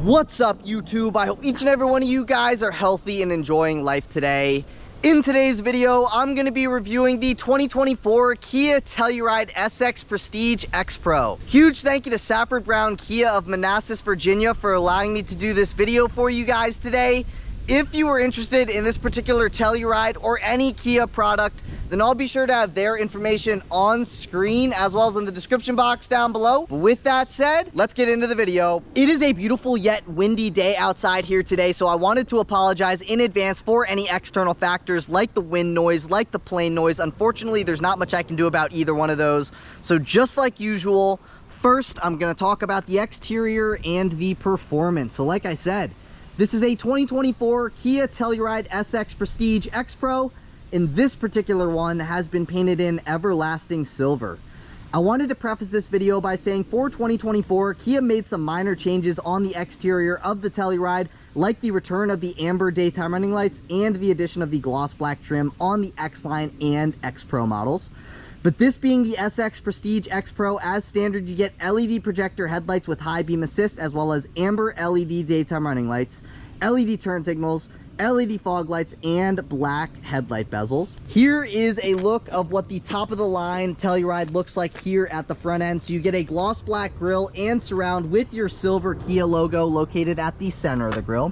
What's up, YouTube? I hope each and every one of you guys are healthy and enjoying life today. In today's video, I'm going to be reviewing the 2024 Kia Telluride SX Prestige X Pro. Huge thank you to Safford Kia of Manassas, Virginia for allowing me to do this video for you guys today. If you are interested in this particular Telluride or any Kia product, then I'll be sure to have their information on screen as well as in the description box down below. But with that said, let's get into the video. It is a beautiful yet windy day outside here today, so I wanted to apologize in advance for any external factors like the wind noise, like the plane noise. Unfortunately, there's not much I can do about either one of those. So just like usual, first I'm going to talk about the exterior and the performance. So like I said, this is a 2024 Kia Telluride SX Prestige X Pro, and this particular one has been painted in everlasting silver. I wanted to preface this video by saying for 2024, Kia made some minor changes on the exterior of the Telluride, like the return of the amber daytime running lights and the addition of the gloss black trim on the X-Line and X Pro models. But this being the SX Prestige X Pro, as standard, you get LED projector headlights with high beam assist, as well as amber LED daytime running lights, LED turn signals, LED fog lights, and black headlight bezels. Here is a look of what the top of the line Telluride looks like here at the front end. So you get a gloss black grille and surround with your silver Kia logo located at the center of the grille.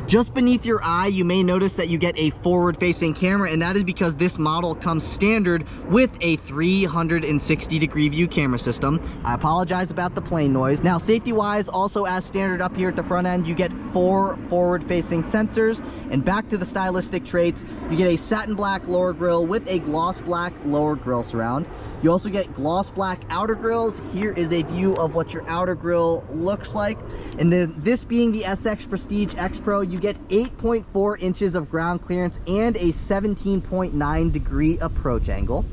Just beneath your eye, you may notice that you get a forward-facing camera, and that is because this model comes standard with a 360-degree view camera system. I apologize about the plane noise. Now, safety-wise, also as standard up here at the front end, you get 4 forward-facing sensors, and back to the stylistic traits, you get a satin black lower grille with a gloss black lower grille surround. You also get gloss black outer grills. Here is a view of what your outer grill looks like. And then this being the SX Prestige X Pro, you get 8.4 inches of ground clearance and a 17.9 degree approach angle.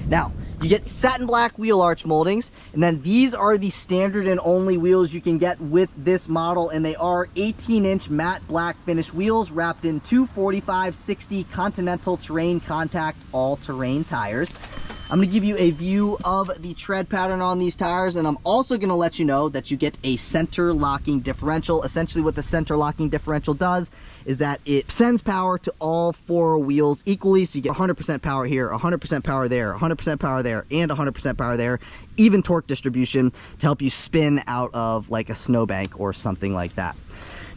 Now, you get satin black wheel arch moldings, and then these are the standard and only wheels you can get with this model, and they are 18-inch matte black finished wheels wrapped in 245/60 Continental Terrain Contact all-terrain tires. I'm going to give you a view of the tread pattern on these tires, and I'm also going to let you know that you get a center locking differential. Essentially what the center locking differential does is that it sends power to all 4 wheels equally, so you get 100% power here, 100% power there, 100% power there, and 100% power there. Even torque distribution to help you spin out of like a snowbank or something like that.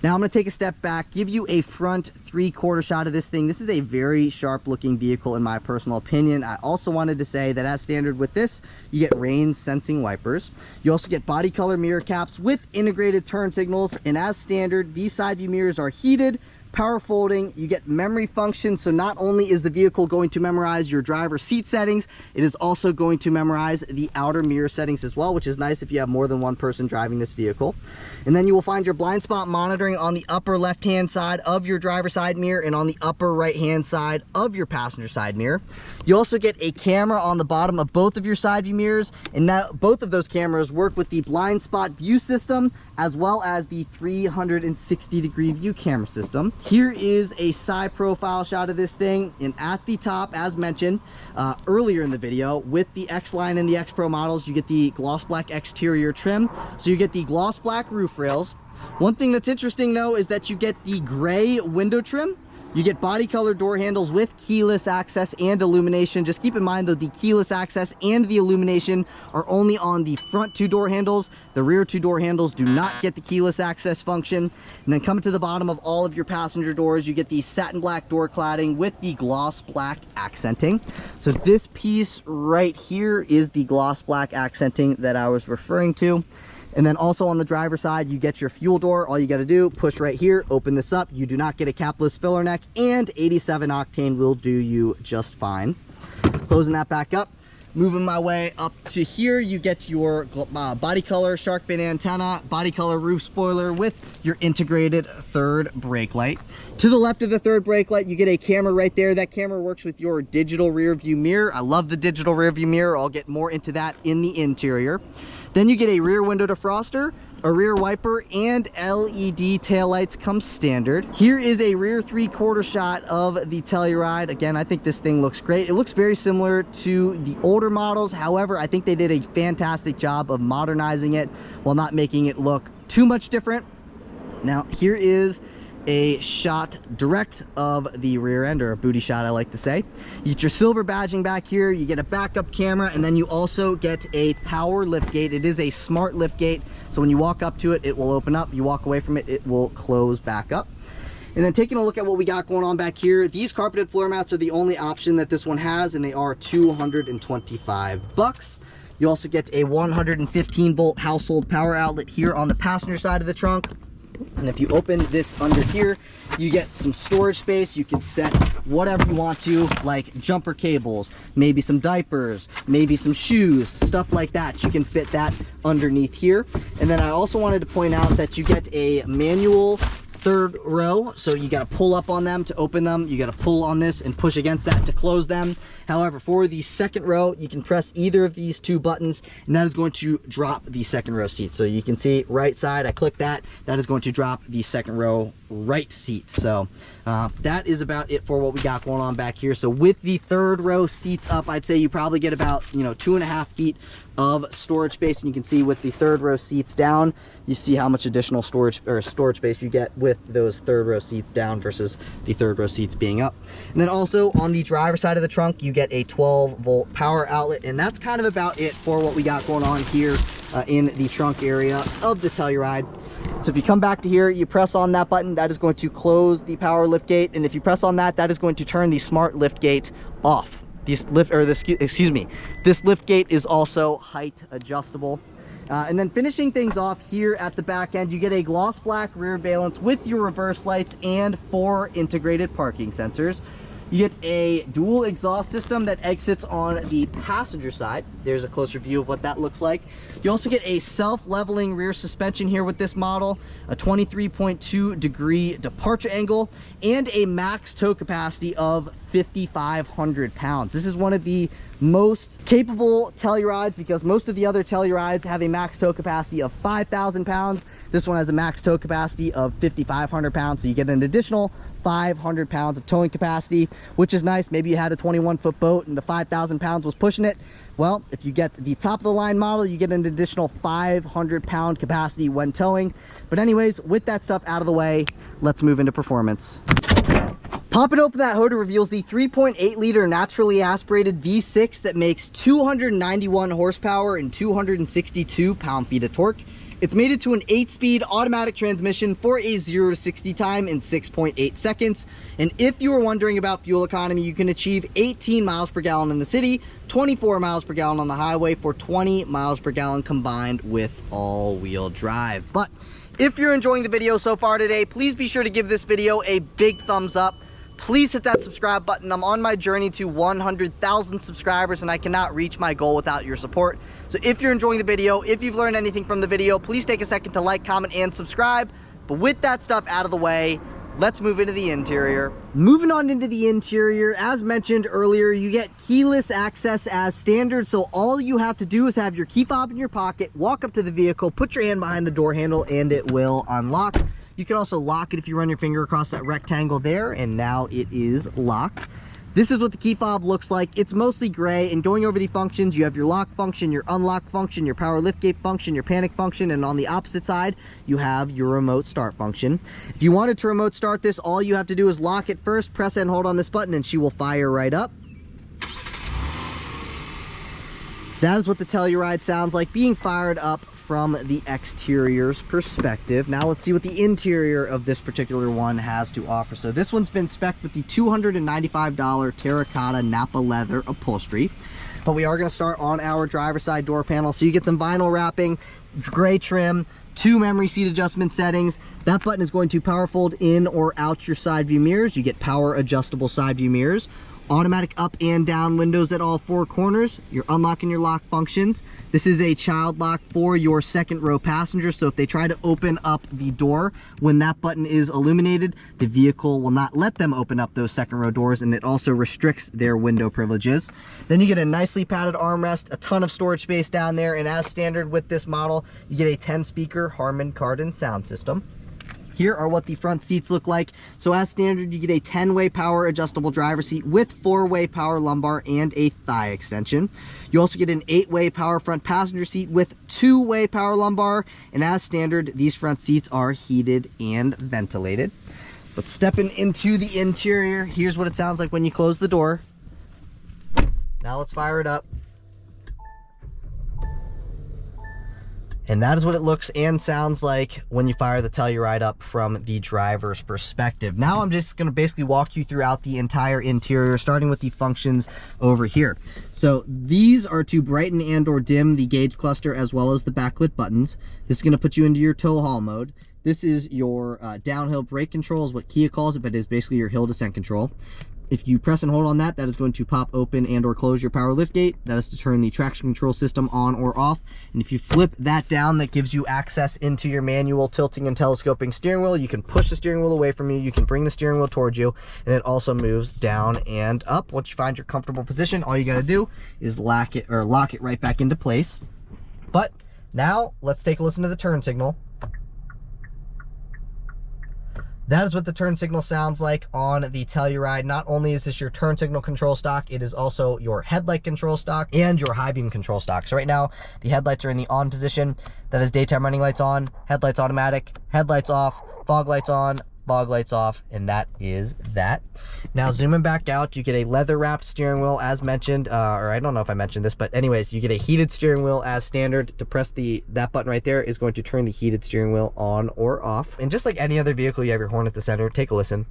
Now I'm going to take a step back, give you a front 3/4 shot of this thing. This is a very sharp looking vehicle in my personal opinion. I also wanted to say that as standard with this, you get rain sensing wipers. You also get body color mirror caps with integrated turn signals, and as standard, these side view mirrors are heated, power folding. You get memory function, so not only is the vehicle going to memorize your driver's seat settings, it is also going to memorize the outer mirror settings as well, which is nice if you have more than one person driving this vehicle. And then you will find your blind spot monitoring on the upper left hand side of your driver's side mirror and on the upper right hand side of your passenger side mirror. You also get a camera on the bottom of both of your side view mirrors, and now both of those cameras work with the blind spot view system as well as the 360-degree view camera system. Here is a side profile shot of this thing, and at the top, as mentioned earlier in the video, with the X-Line and the X Pro models, you get the gloss black exterior trim, so you get the gloss black roof rails. One thing that's interesting though is that you get the gray window trim. You get body color door handles with keyless access and illumination. Just keep in mind though, the keyless access and the illumination are only on the front 2 door handles. The rear 2 door handles do not get the keyless access function. And then coming to the bottom of all of your passenger doors, you get the satin black door cladding with the gloss black accenting. So this piece right here is the gloss black accenting that I was referring to. And then also on the driver's side, you get your fuel door. All you got to do, push right here, open this up. You do not get a capless filler neck, and 87 octane will do you just fine. Closing that back up, moving my way up to here, you get your body color shark fin antenna, body color roof spoiler with your integrated third brake light. To the left of the third brake light, you get a camera right there. That camera works with your digital rear view mirror. I love the digital rear view mirror. I'll get more into that in the interior. Then you get a rear window defroster, a rear wiper, and LED taillights come standard. Here is a rear 3/4 shot of the Telluride. Again, I think this thing looks great. It looks very similar to the older models. However, I think they did a fantastic job of modernizing it while not making it look too much different. Now here is a shot direct of the rear end, or a booty shot I like to say. You get your silver badging back here, you get a backup camera, and then you also get a power lift gate. It is a smart lift gate, so when you walk up to it, it will open up. You walk away from it, it will close back up. And then taking a look at what we got going on back here, these carpeted floor mats are the only option that this one has, and they are $225. You also get a 115 volt household power outlet here on the passenger side of the trunk. And if you open this under here, you get some storage space. You can set whatever you want to, like jumper cables, maybe some diapers, maybe some shoes, stuff like that. You can fit that underneath here. And then I also wanted to point out that you get a manual third row, so you got to pull up on them to open them. You got to pull on this and push against that to close them. However, for the second row, you can press either of these two buttons, and that is going to drop the second row seat. So you can see right side, I click that, that is going to drop the second row right seat. So that is about it for what we got going on back here. So with the third row seats up, I'd say you probably get about 2.5 feet of storage space. And you can see with the third row seats down, you see how much additional storage space you get with those third row seats down versus the third row seats being up. And then also on the driver's side of the trunk, you get a 12 volt power outlet. And that's kind of about it for what we got going on here in the trunk area of the Telluride. So if you come back to here, you press on that button, that is going to close the power lift gate. And if you press on that, that is going to turn the smart lift gate off. This lift gate is also height adjustable. And then finishing things off here at the back end, you get a gloss black rear valance with your reverse lights and 4 integrated parking sensors. You get a dual exhaust system that exits on the passenger side. There's a closer view of what that looks like. You also get a self-leveling rear suspension here with this model, a 23.2 degree departure angle, and a max tow capacity of 5,500 pounds. This is one of the most capable Tellurides, because most of the other Tellurides have a max tow capacity of 5,000 pounds. This one has a max tow capacity of 5,500 pounds, so you get an additional 500 pounds of towing capacity, which is nice. Maybe you had a 21-foot boat and the 5,000 pounds was pushing it. Well, if you get the top of the line model, you get an additional 500 pound capacity when towing. But anyways, with that stuff out of the way, let's move into performance. Popping open that hood reveals the 3.8 liter naturally aspirated V6 that makes 291 horsepower and 262 pound-feet of torque. It's mated to an 8-speed automatic transmission for a 0 to 60 time in 6.8 seconds. And if you were wondering about fuel economy, you can achieve 18 miles per gallon in the city, 24 miles per gallon on the highway, for 20 miles per gallon combined with all-wheel drive. But if you're enjoying the video so far today, please be sure to give this video a big thumbs up. Please hit that subscribe button. I'm on my journey to 100,000 subscribers, and I cannot reach my goal without your support. So if you're enjoying the video, if you've learned anything from the video, please take a second to like, comment, and subscribe. But with that stuff out of the way, let's move into the interior. Moving on into the interior, as mentioned earlier, you get keyless access as standard. So all you have to do is have your key fob in your pocket, walk up to the vehicle, put your hand behind the door handle, and it will unlock. You can also lock it if you run your finger across that rectangle there, and now it is locked. This is what the key fob looks like. It's mostly gray, and going over the functions, you have your lock function, your unlock function, your power liftgate function, your panic function, and on the opposite side, you have your remote start function. If you wanted to remote start this, all you have to do is lock it first, press and hold on this button, and she will fire right up. That is what the Telluride sounds like being fired up from the exterior's perspective. Now let's see what the interior of this particular one has to offer. So this one's been spec'd with the $295 terracotta Napa leather upholstery. But we are going to start on our driver's side door panel. So you get some vinyl wrapping, gray trim, 2 memory seat adjustment settings. That button is going to power fold in or out your side view mirrors. You get power adjustable side view mirrors. Automatic up and down windows at all 4 corners, your unlock and your lock functions. This is a child lock for your second row passengers, so if they try to open up the door when that button is illuminated, the vehicle will not let them open up those second row doors, and it also restricts their window privileges. Then you get a nicely padded armrest, a ton of storage space down there, and as standard with this model, you get a 10-speaker Harman Kardon sound system. Here are what the front seats look like. So as standard, you get a 10-way power adjustable driver seat with 4-way power lumbar and a thigh extension. You also get an 8-way power front passenger seat with 2-way power lumbar. And as standard, these front seats are heated and ventilated. But stepping into the interior, here's what it sounds like when you close the door. Now let's fire it up. And that is what it looks and sounds like when you fire the Telluride up from the driver's perspective. Now I'm just going to basically walk you throughout the entire interior, starting with the functions over here. So these are to brighten and or dim the gauge cluster as well as the backlit buttons. This is going to put you into your tow haul mode. This is your downhill brake control is what Kia calls it, but it is basically your hill descent control. If you press and hold on that, that is going to pop open and or close your power liftgate. That is to turn the traction control system on or off. And if you flip that down, that gives you access into your manual tilting and telescoping steering wheel. You can push the steering wheel away from you. You can bring the steering wheel towards you, and it also moves down and up. Once you find your comfortable position, all you got to do is lock it right back into place. But now let's take a listen to the turn signal. That is what the turn signal sounds like on the Telluride. Not only is this your turn signal control stock, it is also your headlight control stock and your high beam control stock. So right now, the headlights are in the on position. That is daytime running lights on, headlights automatic, headlights off, fog lights on, fog lights off, and that is that. Now zooming back out, you get a leather wrapped steering wheel as mentioned, or I don't know if I mentioned this, but anyways, you get a heated steering wheel as standard. To press that button right there is going to turn the heated steering wheel on or off. And just like any other vehicle, you have your horn at the center. Take a listen.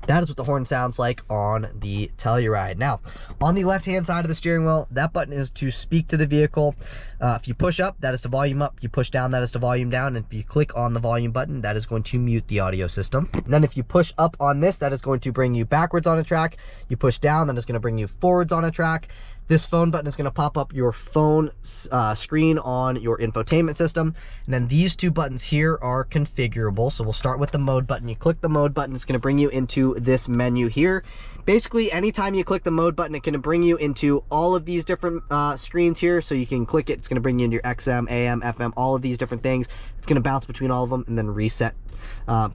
That is what the horn sounds like on the Telluride. Now, on the left-hand side of the steering wheel, that button is to speak to the vehicle. If you push up, that is to volume up. You push down, that is to volume down. And if you click on the volume button, that is going to mute the audio system. And then if you push up on this, that is going to bring you backwards on a track. You push down, that is going to bring you forwards on a track. This phone button is going to pop up your phone screen on your infotainment system. And then these two buttons here are configurable. So we'll start with the mode button. You click the mode button, it's going to bring you into this menu here. Basically, anytime you click the mode button, it can bring you into all of these different screens here. So you can click it, it's going to bring you into your XM, AM, FM, all of these different things. It's going to bounce between all of them and then reset.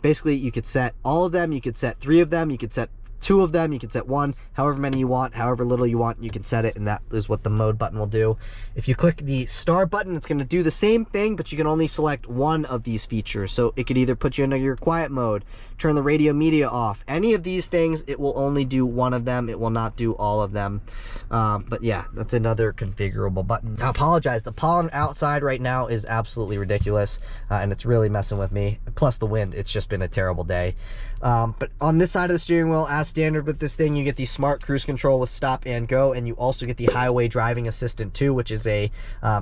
Basically, you could set all of them, you could set 3 of them, you could set 2 of them, you can set 1, however many you want, however little you want, you can set it, and that is what the mode button will do. If you click the star button, it's going to do the same thing, but you can only select one of these features. So it could either put you into your quiet mode, turn the radio media off, any of these things, it will only do one of them, it will not do all of them. But yeah, that's another configurable button. I apologize, the pollen outside right now is absolutely ridiculous, and it's really messing with me, plus the wind. It's just been a terrible day. But on this side of the steering wheel, as standard with this thing, you get the smart cruise control with stop and go, and you also get the highway driving assistant too, which is a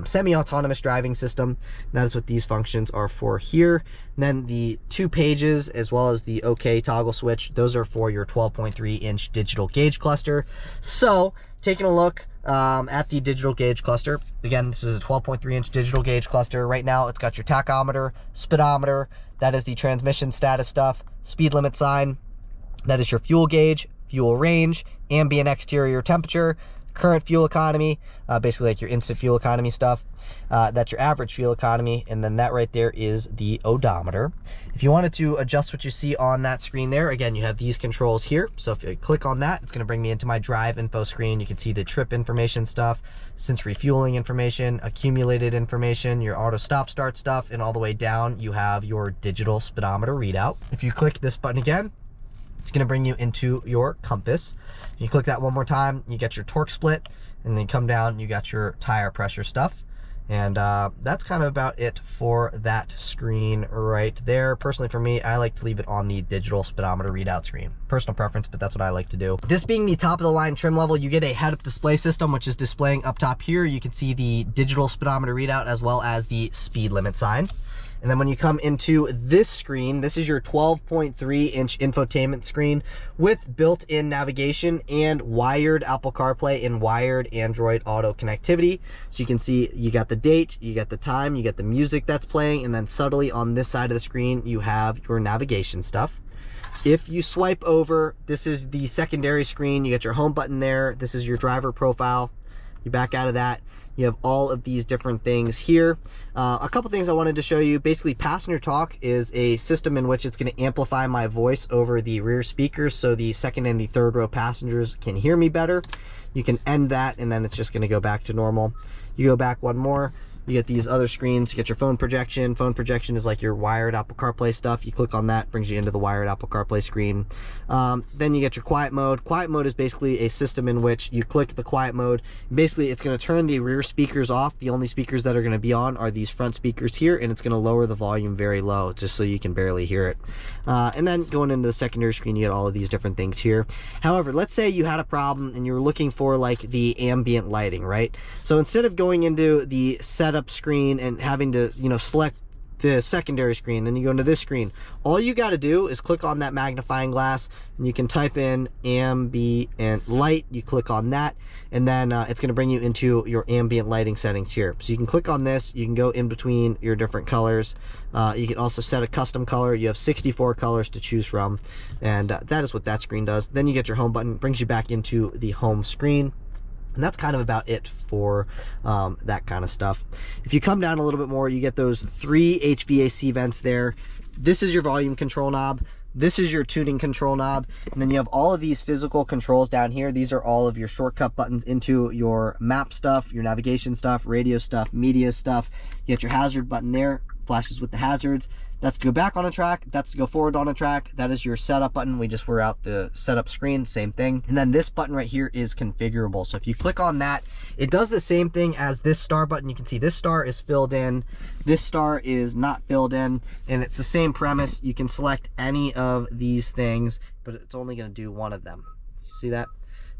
semi-autonomous driving system. And that is what these functions are for here. And then the 2 pages as well as the OK toggle switch, those are for your 12.3-inch digital gauge cluster. So taking a look at the digital gauge cluster, again, this is a 12.3-inch digital gauge cluster. Right now it's got your tachometer, speedometer, that is the transmission status stuff, speed limit sign, that is your fuel gauge, fuel range, ambient exterior temperature, current fuel economy, basically like your instant fuel economy stuff. That's your average fuel economy, and then that right there is the odometer. If you wanted to adjust what you see on that screen there, again, you have these controls here. So if you click on that, it's going to bring me into my drive info screen. You can see the trip information stuff, since refueling information, accumulated information, your auto stop start stuff, and all the way down you have your digital speedometer readout. If you click this button again, it's going to bring you into your compass. You click that one more time, you get your torque split, and then you come down, you got your tire pressure stuff. And that's kind of about it for that screen right there. Personally, for me, I like to leave it on the digital speedometer readout screen. Personal preference, but that's what I like to do. This being the top of the line trim level, you get a head-up display system, which is displaying up top here. You can see the digital speedometer readout as well as the speed limit sign. And then when you come into this screen, this is your 12.3-inch infotainment screen with built-in navigation and wired Apple CarPlay and wired Android Auto connectivity. So you can see you got the date, you got the time, you got the music that's playing, and then subtly on this side of the screen, you have your navigation stuff. If you swipe over, this is the secondary screen. You got your home button there. This is your driver profile. You back out of that. You have all of these different things here. A couple things I wanted to show you. Basically, passenger talk is a system in which it's going to amplify my voice over the rear speakers so the second and the third row passengers can hear me better. You can end that, and then it's just going to go back to normal. You go back one more, you get these other screens. You get your phone projection. Phone projection is like your wired Apple CarPlay stuff. You click on that, brings you into the wired Apple CarPlay screen. Then you get your quiet mode. Quiet mode is basically a system in which you click the quiet mode. Basically, it's going to turn the rear speakers off. The only speakers that are going to be on are these front speakers here, and it's going to lower the volume very low just so you can barely hear it. And then going into the secondary screen, you get all of these different things here. However, let's say you had a problem and you were looking for like the ambient lighting, right? So instead of going into the setup screen and having to, you know, select the secondary screen, then you go into this screen, all you got to do is click on that magnifying glass and you can type in ambient light. You click on that, and then it's going to bring you into your ambient lighting settings here. So you can click on this, you can go in between your different colors. You can also set a custom color. You have 64 colors to choose from, and that is what that screen does. Then you get your home button, brings you back into the home screen. And that's kind of about it for that kind of stuff. If you come down a little bit more, you get those 3 HVAC vents there. This is your volume control knob. This is your tuning control knob. And then you have all of these physical controls down here. These are all of your shortcut buttons into your map stuff, your navigation stuff, radio stuff, media stuff. You get your hazard button there, flashes with the hazards. That's to go back on a track. That's to go forward on a track. That is your setup button. We just were out the setup screen, same thing. And then this button right here is configurable. So if you click on that, it does the same thing as this star button. You can see this star is filled in. This star is not filled in. And it's the same premise. You can select any of these things, but it's only going to do one of them. You see that?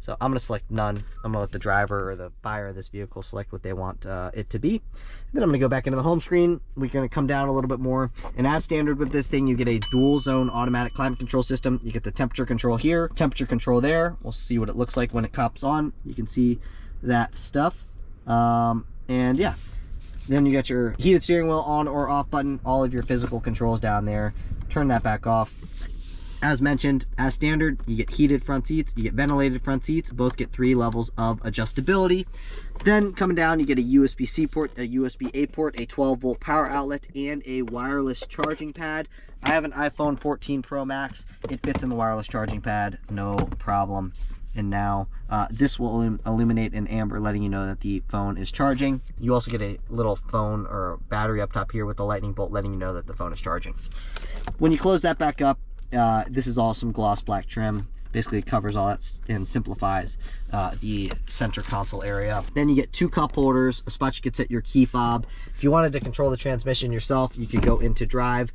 So I'm going to select none. I'm going to let the driver or the buyer of this vehicle select what they want it to be. Then I'm going to go back into the home screen. We're going to come down a little bit more. And as standard with this thing, you get a dual zone automatic climate control system. You get the temperature control here, temperature control there. We'll see what it looks like when it cops on. You can see that stuff. And yeah, then you got your heated steering wheel on or off button, all of your physical controls down there. Turn that back off. As mentioned, as standard, you get heated front seats, you get ventilated front seats, both get 3 levels of adjustability. Then coming down, you get a USB-C port, a USB-A port, a 12-volt power outlet, and a wireless charging pad. I have an iPhone 14 Pro Max. It fits in the wireless charging pad, no problem. And now this will illuminate in amber, letting you know that the phone is charging. You also get a little phone or battery up top here with the lightning bolt, letting you know that the phone is charging. When you close that back up, this is all some gloss black trim. Basically it covers all that and simplifies the center console area. Then you get 2 cup holders, a spot you could set your key fob. If you wanted to control the transmission yourself, you could go into drive,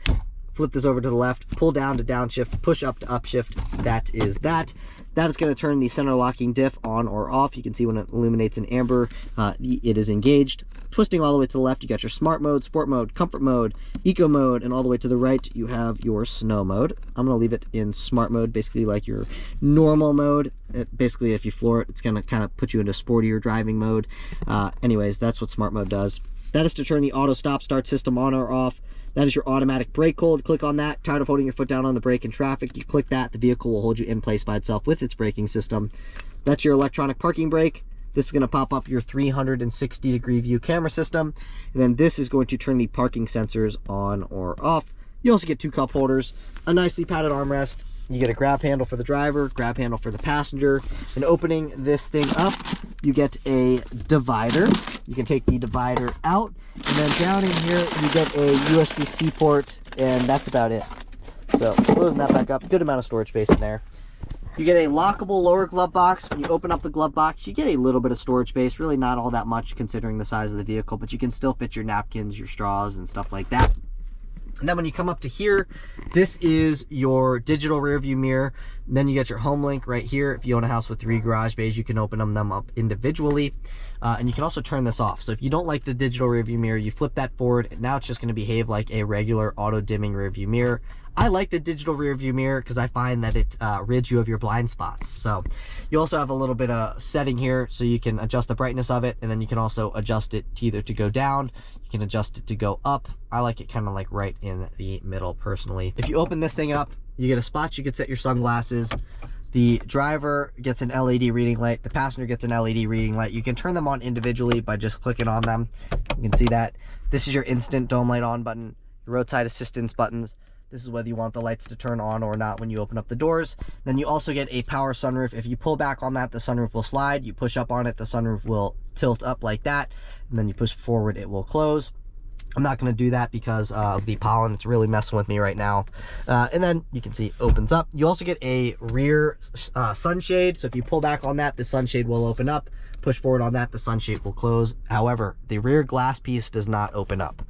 flip this over to the left, pull down to downshift, push up to upshift. That is that. That is going to turn the center locking diff on or off. You can see when it illuminates in amber, it is engaged. Twisting all the way to the left, you got your smart mode, sport mode, comfort mode, eco mode, and all the way to the right, you have your snow mode. I'm going to leave it in smart mode, basically like your normal mode. Basically, if you floor it, it's going to kind of put you into sportier driving mode. Anyways, that's what smart mode does. That is to turn the auto stop start system on or off. That is your automatic brake hold. Click on that. Tired of holding your foot down on the brake in traffic, you click that. The vehicle will hold you in place by itself with its braking system. That's your electronic parking brake. This is going to pop up your 360-degree view camera system. And then this is going to turn the parking sensors on or off. You also get 2 cup holders, a nicely padded armrest. You get a grab handle for the driver, grab handle for the passenger. And opening this thing up, you get a divider. You can take the divider out. And then down in here, you get a USB-C port, and that's about it. So closing that back up, good amount of storage space in there. You get a lockable lower glove box. When you open up the glove box, you get a little bit of storage space, really not all that much considering the size of the vehicle, but you can still fit your napkins, your straws, and stuff like that. And then when you come up to here, this is your digital rear view mirror. And then you get your home link right here. If you own a house with 3 garage bays, you can open them up individually. And you can also turn this off. So if you don't like the digital rear view mirror, you flip that forward, and now it's just going to behave like a regular auto dimming rear view mirror. I like the digital rear view mirror because I find that it rids you of your blind spots. So you also have a little bit of setting here, so you can adjust the brightness of it, and then you can also adjust it to either to go down, you can adjust it to go up. I like it kind of like right in the middle personally. If you open this thing up, you get a spot you could set your sunglasses. The driver gets an LED reading light, the passenger gets an LED reading light. You can turn them on individually by just clicking on them. You can see that. This is your instant dome light on button, your roadside assistance buttons. This is whether you want the lights to turn on or not when you open up the doors. Then you also get a power sunroof. If you pull back on that, the sunroof will slide. You push up on it, the sunroof will tilt up like that. And then you push forward, it will close. I'm not going to do that because of the pollen. It's really messing with me right now. And then you can see it opens up. You also get a rear sunshade. So if you pull back on that, the sunshade will open up. Push forward on that, the sunshade will close. However, the rear glass piece does not open up.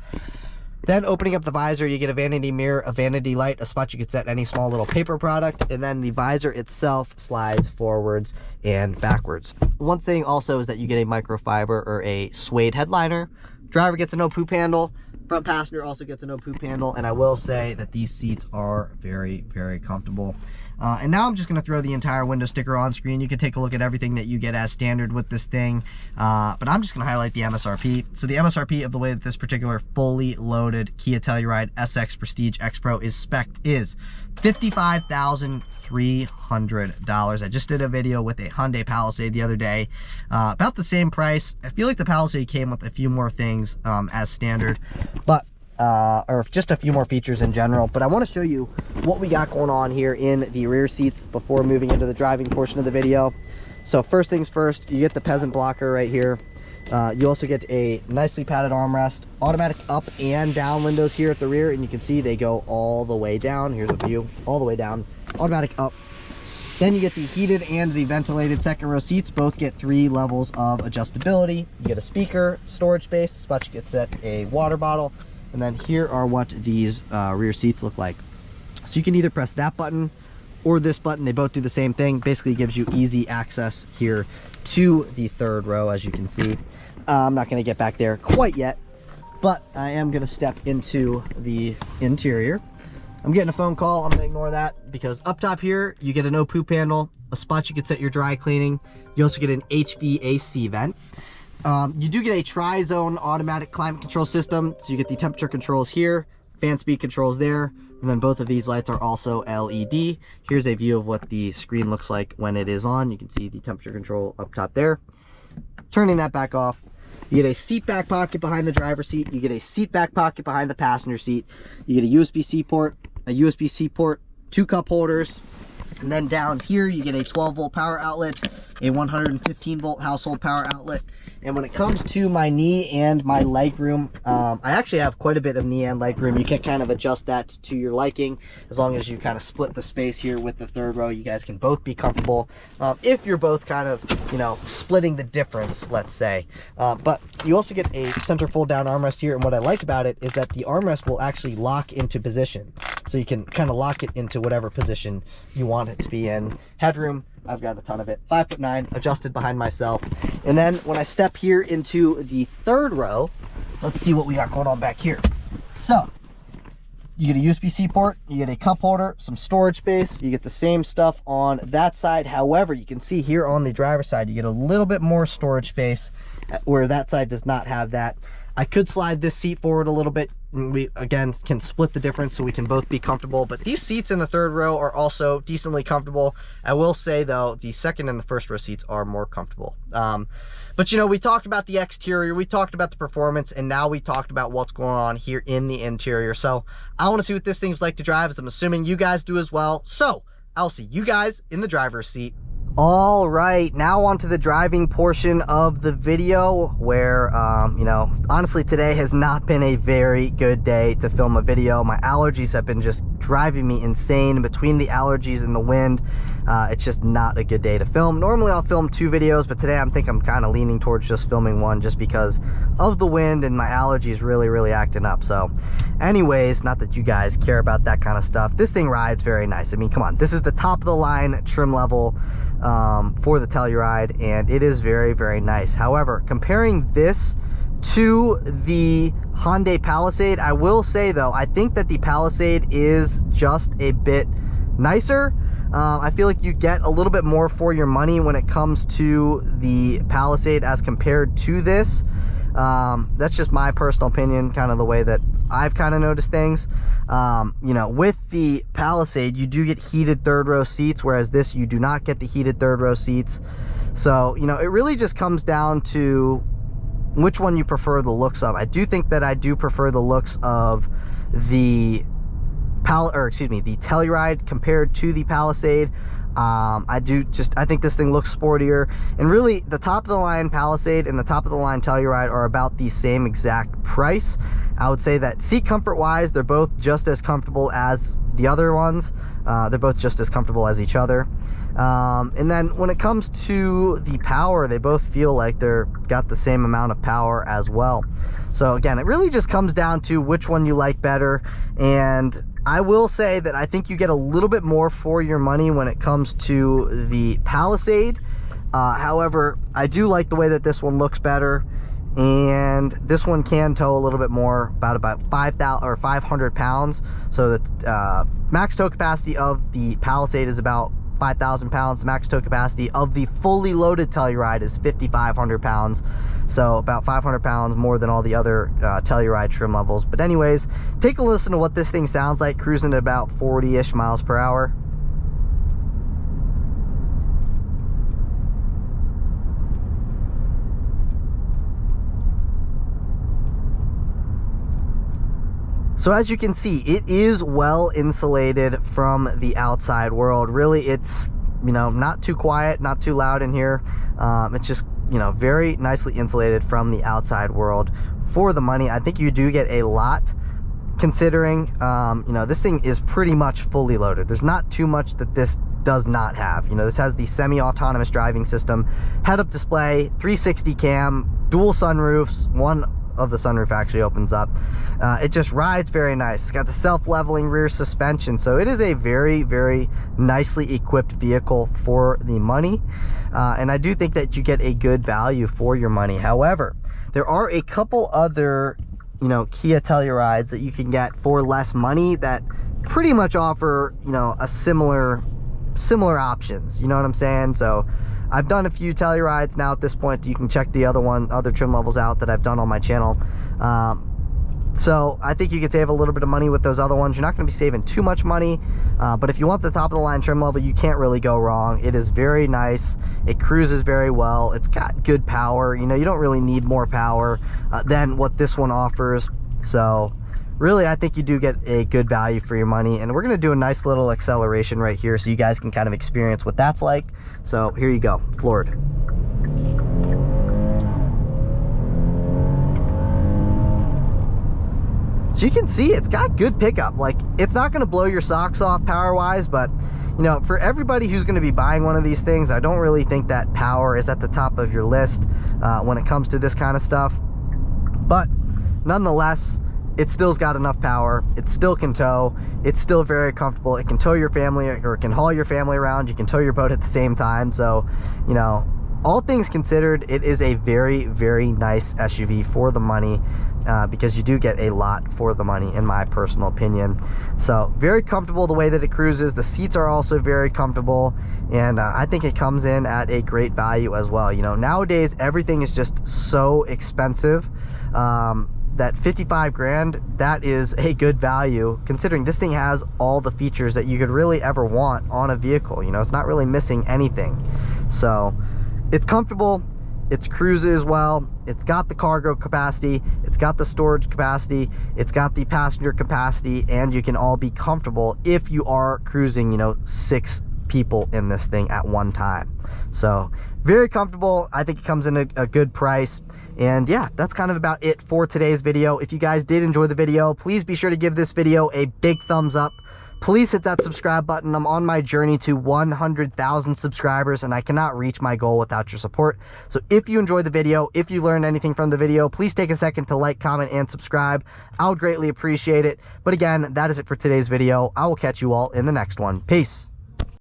Then opening up the visor, you get a vanity mirror, a vanity light, a spot you could set any small little paper product, and then the visor itself slides forwards and backwards. One thing also is that you get a microfiber or a suede headliner. Driver gets a no poop handle. Front passenger also gets a no poop handle, and I will say that these seats are very, very comfortable. And now I'm just going to throw the entire window sticker on screen. You can take a look at everything that you get as standard with this thing, but I'm just going to highlight the MSRP. So the MSRP of the way that this particular fully loaded Kia Telluride SX Prestige X Pro is spec'd is $55,300. I just did a video with a Hyundai Palisade the other day, about the same price. I feel like the Palisade came with a few more things as standard, but or just a few more features in general. But I want to show you what we got going on here in the rear seats before moving into the driving portion of the video. So first things first, you get the peasant blocker right here. You also get a nicely padded armrest, automatic up and down windows here at the rear, and you can see they go all the way down. Here's a view, all the way down, automatic up. Then you get the heated and the ventilated second row seats. Both get 3 levels of adjustability. You get a speaker, storage space, a spot you can set a water bottle, and then here are what these rear seats look like. So you can either press that button or this button. They both do the same thing. Basically gives you easy access here to the third row, as you can see. I'm not going to get back there quite yet, but I am going to step into the interior. I'm getting a phone call. I'm going to ignore that because up top here, you get a no poop handle, a spot you can set your dry cleaning. You also get an HVAC vent. You do get a tri-zone automatic climate control system. So you get the temperature controls here, fan speed controls there, and then both of these lights are also LED. Here's a view of what the screen looks like when it is on. You can see the temperature control up top there. Turning that back off, you get a seat back pocket behind the driver's seat. You get a seat back pocket behind the passenger seat. You get a USB-C port, a USB-C port, 2 cup holders, and then down here you get a 12-volt power outlet, a 115-volt household power outlet. And when it comes to my knee and my leg room, I actually have quite a bit of knee and leg room. You can kind of adjust that to your liking. As long as you kind of split the space here with the third row, you guys can both be comfortable. If you're both kind of, you know, splitting the difference, let's say. But you also get a center fold down armrest here. And what I like about it is that the armrest will actually lock into position. So you can kind of lock it into whatever position you want it to be in. Headroom, I've got a ton of it. 5'9", adjusted behind myself. And then when I step here into the third row, let's see what we got going on back here. So you get a USB-C port, you get a cup holder, some storage space. You get the same stuff on that side. However, you can see here on the driver's side, you get a little bit more storage space where that side does not have that. I could slide this seat forward a little bit. We, again, can split the difference so we can both be comfortable. But these seats in the third row are also decently comfortable. I will say, though, the second and the first row seats are more comfortable. But, you know, we talked about the exterior, we talked about the performance, and now we talked about what's going on here in the interior. So I want to see what this thing's like to drive, as I'm assuming you guys do as well. So I'll see you guys in the driver's seat. All right, now on to the driving portion of the video where, you know, honestly today has not been a very good day to film a video. My allergies have been just driving me insane. Between the allergies and the wind, it's just not a good day to film. Normally I'll film 2 videos, but today I'm kind of leaning towards just filming 1 just because of the wind and my allergies really acting up. So anyways, not that you guys care about that kind of stuff. This thing rides very nice. I mean, come on, this is the top of the line trim level for the Telluride, and it is very nice. However, comparing this to the Hyundai Palisade, I will say though, I think that the Palisade is just a bit nicer. I feel like you get a little bit more for your money when it comes to the Palisade as compared to this. That's just my personal opinion, kind of the way that I've kind of noticed things. You know, with the Palisade, you do get heated third row seats, whereas this, you do not get the heated third row seats. So, you know, it really just comes down to which one you prefer the looks of. I do think that I do prefer the looks of the the Telluride compared to the Palisade. I think this thing looks sportier, and really the top of the line Palisade and the top of the line Telluride are about the same exact price. I would say that seat comfort wise, they're both just as comfortable as the other ones. They're both just as comfortable as each other. And then when it comes to the power, they both feel like they're got the same amount of power as well. So again, it really just comes down to which one you like better. And I will say that I think you get a little bit more for your money when it comes to the Palisade. However, I do like the way that this one looks better, and this one can tow a little bit more, about 500 pounds. So the max tow capacity of the Palisade is about 5,000 pounds. The max tow capacity of the fully loaded Telluride is 5,500 pounds. So about 500 pounds more than all the other Telluride trim levels. But anyways, take a listen to what this thing sounds like cruising at about 40-ish miles per hour. So as you can see, it is well insulated from the outside world. Really, it's, you know, not too quiet, not too loud in here. It's just, you know, very nicely insulated from the outside world. For the money, I think you do get a lot, considering, you know, this thing is pretty much fully loaded. There's not too much that this does not have. You know, this has the semi-autonomous driving system, head-up display, 360 cam, dual sunroofs, one of the sunroof actually opens up. It just rides very nice. It's got the self-leveling rear suspension, so it is a very, very nicely equipped vehicle for the money, and I do think that you get a good value for your money. However, there are a couple other, you know, Kia Tellurides that you can get for less money that pretty much offer, you know, a similar options, you know what I'm saying? So I've done a few Tellurides now at this point. You can check the other trim levels out that I've done on my channel. So I think you could save a little bit of money with those other ones. You're not going to be saving too much money, but if you want the top of the line trim level, you can't really go wrong. It is very nice. It cruises very well. It's got good power. You know, you don't really need more power than what this one offers. So really, I think you do get a good value for your money, and we're going to do a nice little acceleration right here so you guys can kind of experience what that's like. So here you go, floored. So you can see it's got good pickup. Like, it's not going to blow your socks off power wise, but you know, for everybody who's going to be buying one of these things, I don't really think that power is at the top of your list when it comes to this kind of stuff. But nonetheless, it still's got enough power. It still can tow. It's still very comfortable. It can tow your family, or it can haul your family around. You can tow your boat at the same time. So, you know, all things considered, it is a very, very nice SUV for the money, because you do get a lot for the money, in my personal opinion. So very comfortable the way that it cruises. The seats are also very comfortable, and I think it comes in at a great value as well. You know, nowadays everything is just so expensive. That 55 grand, that is a good value, considering this thing has all the features that you could really ever want on a vehicle. You know, it's not really missing anything. So it's comfortable, it cruises well, it's got the cargo capacity, it's got the storage capacity, it's got the passenger capacity, and you can all be comfortable if you are cruising, you know, 6 people in this thing at one time. So very comfortable. I think it comes in a good price. And yeah, that's kind of about it for today's video. If you guys did enjoy the video, please be sure to give this video a big thumbs up. Please hit that subscribe button. I'm on my journey to 100,000 subscribers, and I cannot reach my goal without your support. So if you enjoyed the video, if you learned anything from the video, please take a second to like, comment, and subscribe. I would greatly appreciate it. But again, that is it for today's video. I will catch you all in the next one. Peace.